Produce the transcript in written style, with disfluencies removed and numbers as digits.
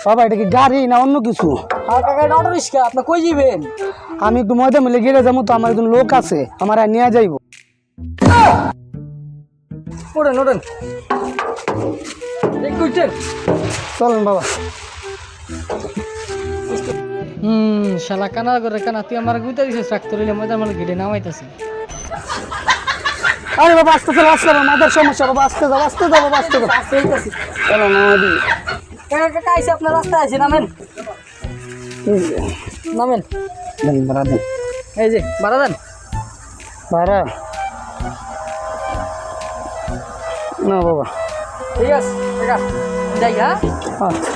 বাবা এটা কি গাড়ি না অন্য কিছু? কাকা অটো রিক্সা, আপনি কই যাবেন? আমি একটু ময়দা মিলে গিয়ে যাবো, তো আমার একজন লোক আছে, আমার নিয়ে যাইব। ওঠেন ওঠেন, চলেন বাবা। শালা কানা করে কানা, তুই আমার গুইতা দিছিস ট্রাক্টর হইলে ময়দার মানে গেটে নামাইতাছি। আরে বাবা আসতে চলো, আসতে যাবো, মাথার সমস্যা বাবা, আসতে যাবো, আসতে যাবো, আসতে যাবো। চলো নামাদি। কাকা কাকা আইসি, আপনার রাস্তায় আছি, নামেন নামেন। দেন ভাড়া দেন, এই যে ভাড়া দেন। ভাড়া না বাবা। ঠিক আছে কাকা, যাই হ্যাঁ। আচ্ছা।